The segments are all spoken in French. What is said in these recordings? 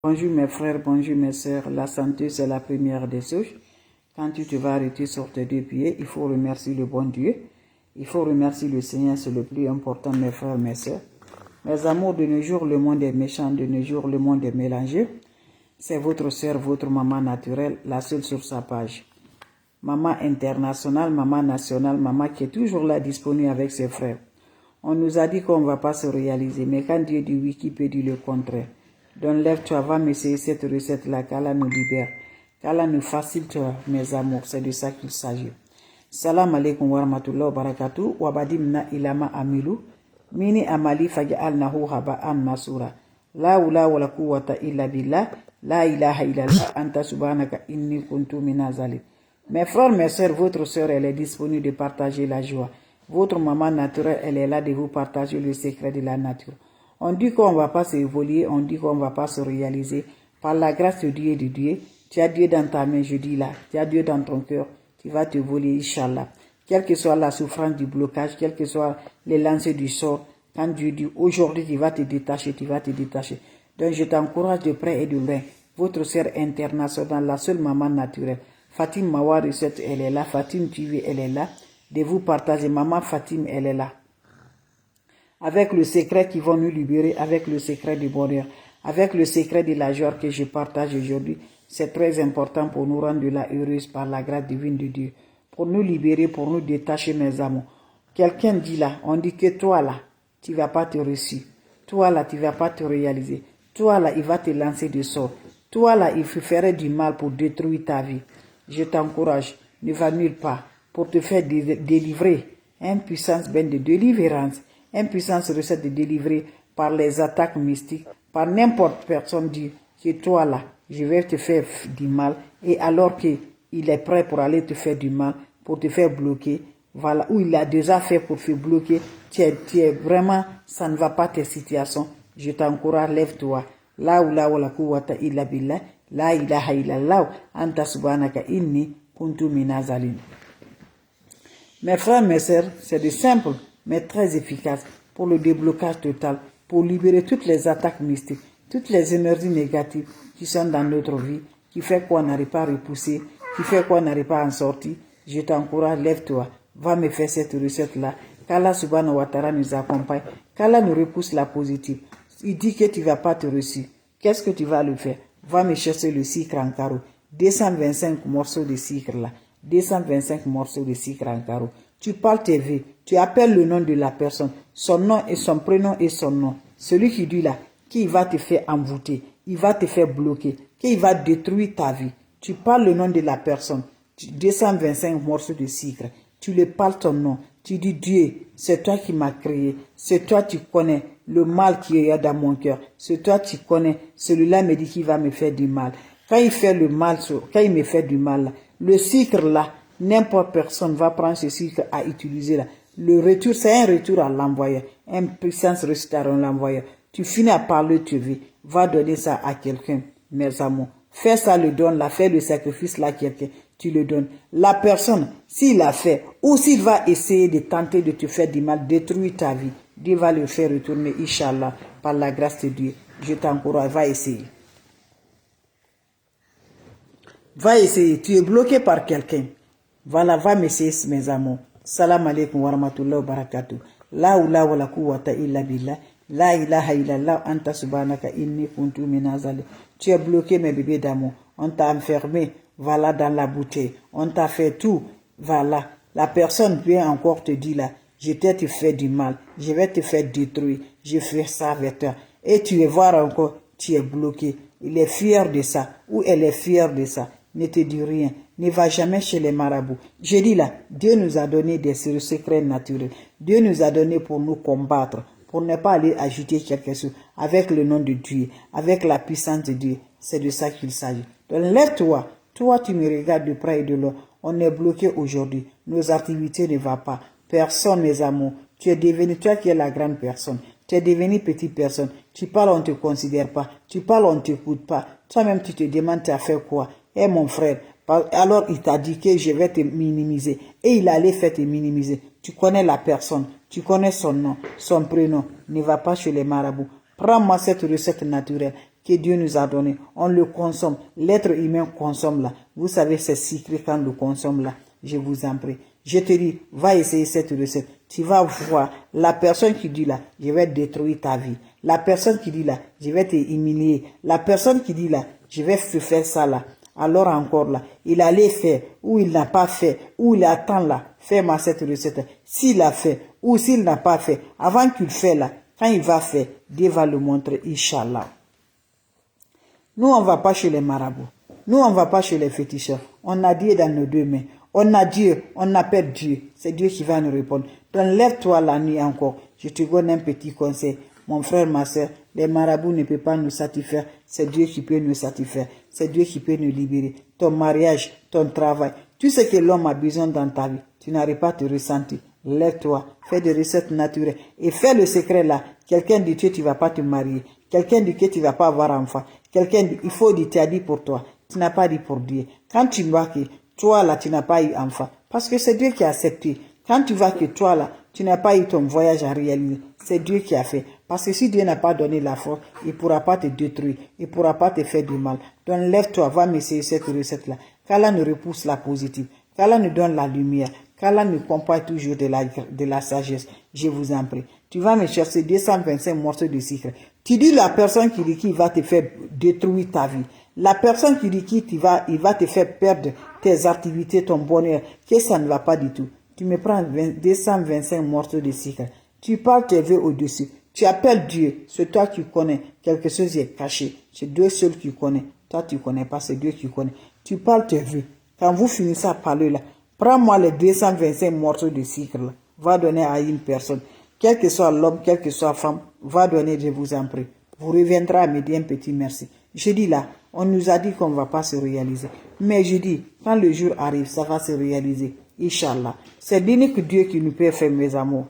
Bonjour mes frères, bonjour mes sœurs. La santé, c'est la première des choses. Quand tu te vas arrêter sur tes deux pieds, il faut remercier le bon Dieu. Il faut remercier le Seigneur, c'est le plus important, mes frères, mes sœurs. Mes amours, de nos jours, le monde est méchant, de nos jours, le monde est mélangé. C'est votre sœur, votre maman naturelle, la seule sur sa page. Maman internationale, maman nationale, maman qui est toujours là, disponible avec ses frères. On nous a dit qu'on ne va pas se réaliser, mais quand Dieu dit oui, qui peut dire le contraire? Donc lève-toi, va m'essayer cette recette-là, qu'Allah nous libère, qu'Allah nous facilite, mes amours, c'est de ça qu'il s'agit. Salam alaikum wa rahmatullahi wa barakatuh, wa badimna ilama amilu, mini amali faja'alnahu haba'an masura. La hawla wa la quwwata illa billah, la ilaha illallah, anta subhanaka inni kuntu minazali. Mes frères, mes sœurs, votre sœur, elle est disponible de partager la joie. Votre maman naturelle, elle est là de vous partager le secret de la nature. On dit qu'on ne va pas s'évoluer, on dit qu'on ne va pas se réaliser. Par la grâce de Dieu et de Dieu, tu as Dieu dans ta main, je dis là, tu as Dieu dans ton cœur, tu vas te voler, Inch'Allah. Quelle que soit la souffrance du blocage, quel que soit les lancers du sort, quand Dieu dit aujourd'hui tu vas te détacher, tu vas te détacher. Donc je t'encourage de près et de loin. Votre sœur internationale, la seule maman naturelle, Fatim Mawa Recette, elle est là, Fatim TV, elle est là. De vous partager, maman Fatim, elle est là. Avec le secret qui va nous libérer, avec le secret du bonheur, avec le secret de la joie que je partage aujourd'hui, c'est très important pour nous rendre là heureuses par la grâce divine de Dieu, pour nous libérer, pour nous détacher, mes amours. Quelqu'un dit là, on dit que toi là, tu ne vas pas te réussir, toi là, tu ne vas pas te réaliser, toi là, il va te lancer des sorts, toi là, il ferait du mal pour détruire ta vie. Je t'encourage, ne va nulle part pour te faire délivrer, une puissance ben de délivrance, une puissance recette de délivrer par les attaques mystiques, par n'importe personne dit que toi là, je vais te faire du mal, et alors qu'il est prêt pour aller te faire du mal, pour te faire bloquer, voilà, où il a déjà fait pour te bloquer, tu es vraiment, ça ne va pas tes situations, je t'encourage, lève-toi, la hawla wa la quwwata illa billah, la ilaha illallah, anta subhanaka inni kuntu minazalin. Mes frères, mes sœurs, c'est de simple, mais très efficace pour le déblocage total, pour libérer toutes les attaques mystiques, toutes les énergies négatives qui sont dans notre vie, qui fait qu'on n'arrive pas à repousser, qui fait qu'on n'arrive pas à en sortir. Je t'encourage, lève-toi, va me faire cette recette-là, qu'Allah subhanahu wa ta'ala nous accompagne, qu'Allah nous repousse la positive. Il dit que tu ne vas pas te réussir. Qu'est-ce que tu vas le faire? Va me chercher le sucre en carreau, 225 morceaux de sucre là. 225 morceaux de sucre en carreau. Tu parles TV, tu appelles le nom de la personne, son nom et son prénom et son nom. Celui qui dit là, qui va te faire envoûter, il va te faire bloquer, qui va détruire ta vie. Tu parles le nom de la personne, 225 morceaux de sucre, tu le parles ton nom, tu dis Dieu, c'est toi qui m'as créé, c'est toi qui connais le mal qui est dans mon cœur, c'est toi qui connais, celui-là me dit qu'il va me faire du mal. Quand il fait le mal, quand il me fait du mal, le sucre là, n'importe personne va prendre ce sucre à utiliser là. Le retour, c'est un retour à l'envoyeur, une puissance reçue à l'envoyeur. Tu finis à parler, tu veux, va donner ça à quelqu'un, mes amours. Fais ça, le donne là, fais le sacrifice là, quelqu'un, tu le donnes. La personne, s'il a fait, ou s'il va essayer de tenter de te faire du mal, détruire ta vie, Dieu va le faire retourner, Inch'Allah, par la grâce de Dieu. Je t'encourage, va essayer. Va essayer, tu es bloqué par quelqu'un. Voilà, va m'essayer, mes amours. Salam alaikum wa rahmatullahi wa barakatuh. La hawla wa la quwwata illa billah. La ilaha illallah, anta subhanaka inni kuntu minazali. Tu es bloqué, mes bébés d'amour. On t'a enfermé, voilà, dans la bouteille. On t'a fait tout, voilà. La personne vient encore te dire là, je t'ai te fait du mal, je vais te faire détruire, je fais ça avec toi. Et tu vas voir encore, tu es bloqué. Il est fier de ça, ou elle est fière de ça. Ne te dis rien, ne va jamais chez les marabouts. Je dis là, Dieu nous a donné des secrets naturels. Dieu nous a donné pour nous combattre, pour ne pas aller ajouter quelque chose avec le nom de Dieu, avec la puissance de Dieu. C'est de ça qu'il s'agit. Donc lève-toi, toi tu me regardes de près et de loin. On est bloqué aujourd'hui, nos activités ne vont pas. Personne, mes amours, tu es devenu, toi qui es la grande personne, tu es devenu petite personne. Tu parles, on ne te considère pas. Tu parles, on ne t'écoute pas. Toi-même, tu te demandes, tu as fait quoi? Eh mon frère, alors il t'a dit que je vais te minimiser. Et il allait faire te minimiser. Tu connais la personne, tu connais son nom, son prénom. Ne va pas chez les marabouts. Prends-moi cette recette naturelle. que Dieu nous a donné. On le consomme. L'être humain consomme là. Vous savez, c'est secret quand on le consomme là. Je vous en prie. Je te dis, va essayer cette recette. Tu vas voir la personne qui dit là, je vais détruire ta vie. La personne qui dit là, je vais te humilier. La personne qui dit là, je vais te faire ça là. Alors encore là, il allait faire, ou il n'a pas fait, ou il attend là, fais-moi cette recette. S'il a fait, ou s'il n'a pas fait, avant qu'il fait là, quand il va faire, Dieu va le montrer, Inch'Allah. Nous, on ne va pas chez les marabouts. Nous, on ne va pas chez les féticheurs. On a Dieu dans nos deux mains. On a Dieu, on appelle Dieu. C'est Dieu qui va nous répondre. Donc, lève-toi la nuit encore. Je te donne un petit conseil. Mon frère, ma soeur, les marabouts ne peuvent pas nous satisfaire. C'est Dieu qui peut nous satisfaire. C'est Dieu qui peut nous libérer. Ton mariage, ton travail, tout ce que l'homme a besoin dans ta vie, tu n'arrives pas à te ressentir. Lève-toi, fais des recettes naturelles et fais le secret là. Quelqu'un dit que tu ne vas pas te marier. Quelqu'un dit que tu ne vas pas avoir enfant. Quelqu'un dit, il faut dire, tu as dit pour toi. Tu n'as pas dit pour Dieu. Quand tu vois que toi là, tu n'as pas eu enfant, parce que c'est Dieu qui a accepté. Quand tu vois que toi là, tu n'as pas eu ton voyage à réaliser, c'est Dieu qui a fait. Parce que si Dieu n'a pas donné la force, il ne pourra pas te détruire, il ne pourra pas te faire du mal. Donc lève-toi, va m'essayer cette recette-là. Qu'Allah nous repousse la positive, qu'Allah nous donne la lumière, qu'Allah nous accompagne toujours de la sagesse. Je vous en prie. Tu vas me chercher 225 morceaux de sucre. Tu dis la personne qui dit qu'il va te faire détruire ta vie. La personne qui dit qu'il va te faire perdre tes activités, ton bonheur, que ça ne va pas du tout. Tu me prends 225 morceaux de sucre. Tu parles tes vœux au-dessus. Tu appelles Dieu. C'est toi qui connais. Quelque chose est caché. C'est Dieu seul qui connaît. Toi, tu ne connais pas. C'est Dieu qui connaît. Tu parles tes vœux. Quand vous finissez à parler là, prends-moi les 225 morceaux de sucre là. Va donner à une personne. Quel que soit l'homme, quelle que soit la femme, va donner, je vous en prie. Vous reviendrez à me dire un petit merci. Je dis là, on nous a dit qu'on ne va pas se réaliser. Mais je dis, quand le jour arrive, ça va se réaliser. Inch'Allah. C'est l'unique Dieu qui nous peut faire, mes amours.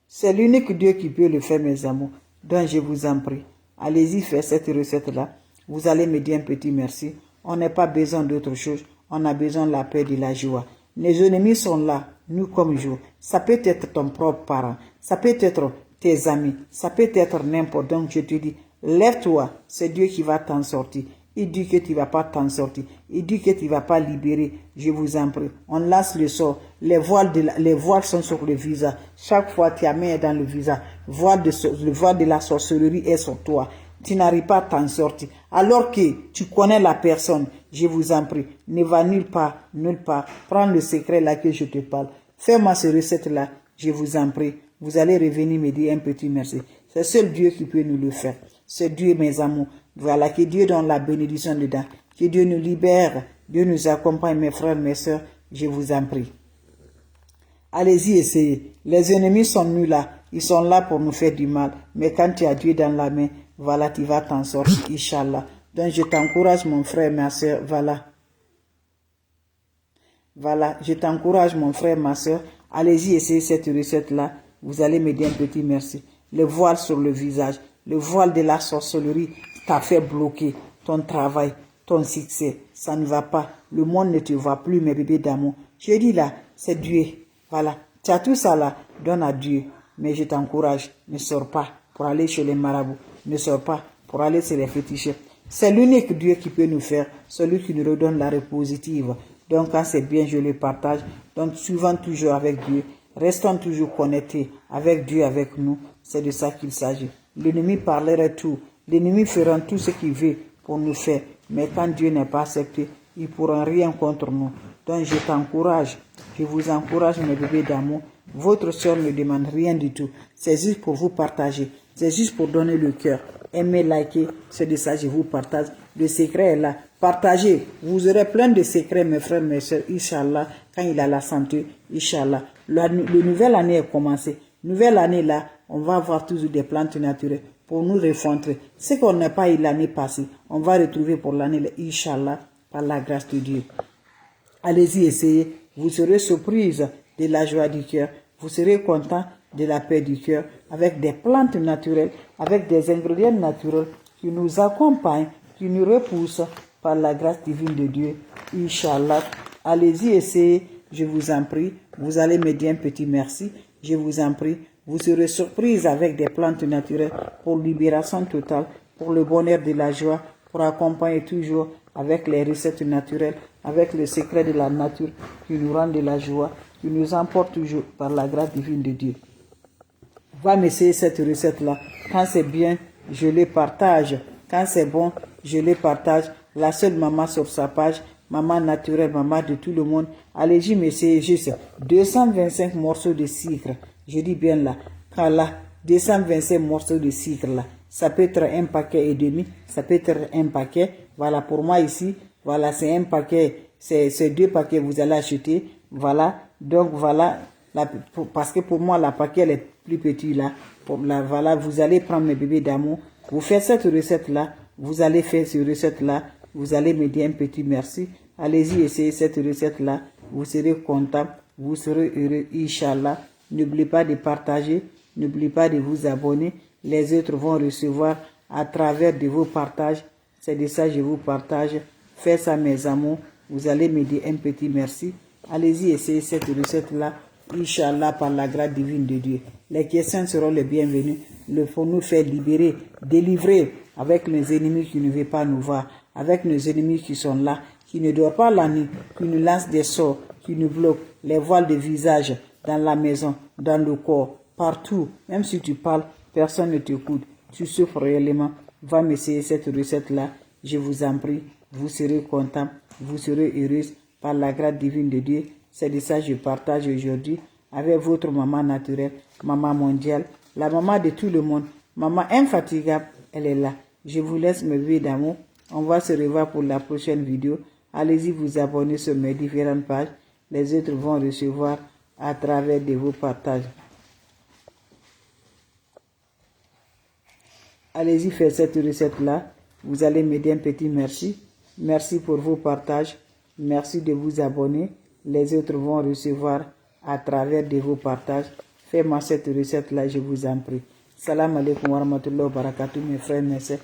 C'est l'unique Dieu qui peut le faire, mes amours. Donc, je vous en prie. Allez-y faire cette recette-là. Vous allez me dire un petit merci. On n'a pas besoin d'autre chose. On a besoin de la paix et de la joie. Les ennemis sont là, nous comme jour. Ça peut être ton propre parent. Ça peut être tes amis. Ça peut être n'importe. Donc, je te dis, lève-toi. C'est Dieu qui va t'en sortir. Il dit que tu ne vas pas t'en sortir. Il dit que tu ne vas pas libérer. Je vous en prie. On lance le sort. Les voiles sont sur le visage. Chaque fois, ta main est dans le visage. Le voile de la sorcellerie est sur toi. Tu n'arrives pas à t'en sortir. Alors que tu connais la personne, je vous en prie, ne va nulle part, nulle part. Prends le secret là que je te parle. Fais-moi cette recette-là, je vous en prie. Vous allez revenir me dire un petit merci. C'est seul Dieu qui peut nous le faire. C'est Dieu, mes amours. Voilà, que Dieu donne la bénédiction dedans. Que Dieu nous libère. Dieu nous accompagne, mes frères, mes soeurs. Je vous en prie. Allez-y, essayez. Les ennemis sont nus là. Ils sont là pour nous faire du mal. Mais quand tu as Dieu dans la main, voilà, tu vas t'en sortir, Inch'Allah. Donc, je t'encourage, mon frère, ma soeur. Voilà. Voilà, je t'encourage, mon frère, ma soeur. Allez-y, essayez cette recette-là. Vous allez me dire un petit merci. Le voile sur le visage. Le voile de la sorcellerie t'a fait bloquer ton travail, ton succès. Ça ne va pas. Le monde ne te voit plus, mes bébés d'amour. Je dis là, c'est Dieu. Voilà. Tu as tout ça là, donne à Dieu. Mais je t'encourage, ne sors pas pour aller chez les marabouts. Ne sors pas pour aller chez les féticheurs. C'est l'unique Dieu qui peut nous faire, celui qui nous redonne l'arrêt positive. Donc quand c'est bien, je le partage. Donc suivons toujours avec Dieu. Restons toujours connectés avec Dieu, avec nous. C'est de ça qu'il s'agit. L'ennemi parlerait tout. L'ennemi fera tout ce qu'il veut pour nous faire. Mais quand Dieu n'est pas accepté, il ne pourra rien contre nous. Donc je t'encourage. Je vous encourage, mes bébés d'amour. Votre soeur ne demande rien du tout. C'est juste pour vous partager. C'est juste pour donner le cœur. Aimez, likez. C'est de ça que je vous partage. Le secret est là. Partagez. Vous aurez plein de secrets, mes frères, mes soeurs. Inch'Allah, quand il a la santé. Inch'Allah. La nouvelle année est commencée. Nouvelle année là, on va avoir toujours des plantes naturelles pour nous rencontrer. Ce qu'on n'a pas eu l'année passée, on va retrouver pour l'année, Inch'Allah, par la grâce de Dieu. Allez-y, essayez. Vous serez surprise de la joie du cœur. Vous serez content de la paix du cœur avec des plantes naturelles, avec des ingrédients naturels qui nous accompagnent, qui nous repoussent par la grâce divine de Dieu. Inch'Allah. Allez-y, essayez. je vous en prie, vous allez me dire un petit merci, je vous en prie. Vous serez surprise avec des plantes naturelles pour libération totale, pour le bonheur de la joie, pour accompagner toujours avec les recettes naturelles, avec le secret de la nature qui nous rend de la joie, qui nous emporte toujours par la grâce divine de Dieu. Va m'essayer cette recette-là. Quand c'est bien, je les partage. Quand c'est bon, je les partage. La seule maman sur sa page, maman naturelle, maman de tout le monde. Allez-y, m'essayer juste 225 morceaux de sucre. Je dis bien là, quand là, 225 morceaux de sucre là. Ça peut être un paquet et demi, ça peut être un paquet. Voilà, pour moi ici, voilà, c'est un paquet, c'est 2 paquets vous allez acheter. Voilà, donc voilà, parce que pour moi, la paquet elle est plus petit là. Voilà, vous allez prendre mes bébés d'amour. Vous faites cette recette là, vous allez faire cette recette là, vous allez me dire un petit merci. Allez-y, essayez cette recette là, vous serez content, vous serez heureux, Inch'Allah. N'oubliez pas de partager, n'oubliez pas de vous abonner. Les autres vont recevoir à travers de vos partages. C'est de ça que je vous partage. Faites ça mes amours, vous allez me dire un petit merci. Allez-y, essayez cette recette-là, Inch'Allah, par la grâce divine de Dieu. Les questions seront les bienvenues. Il faut nous faire libérer, délivrer avec nos ennemis qui ne veulent pas nous voir, avec nos ennemis qui sont là, qui ne dorment pas la nuit, qui nous lancent des sorts, qui nous bloquent, les voiles de visage dans la maison, dans le corps, partout. Même si tu parles, personne ne t'écoute. Tu souffres réellement. Va m'essayer cette recette-là. Je vous en prie. Vous serez content. Vous serez heureuse par la grâce divine de Dieu. C'est de ça que je partage aujourd'hui avec votre maman naturelle, maman mondiale, la maman de tout le monde, maman infatigable. Elle est là. Je vous laisse me bébés d'amour. On va se revoir pour la prochaine vidéo. Allez-y vous abonner sur mes différentes pages. Les autres vont recevoir à travers de vos partages. Allez-y faire cette recette-là. Vous allez me dire un petit merci. Merci pour vos partages. Merci de vous abonner. Les autres vont recevoir à travers de vos partages. Faites-moi cette recette-là, je vous en prie. Salam alaikum wa rahmatullahi wa barakatuh, mes frères, mes sœurs.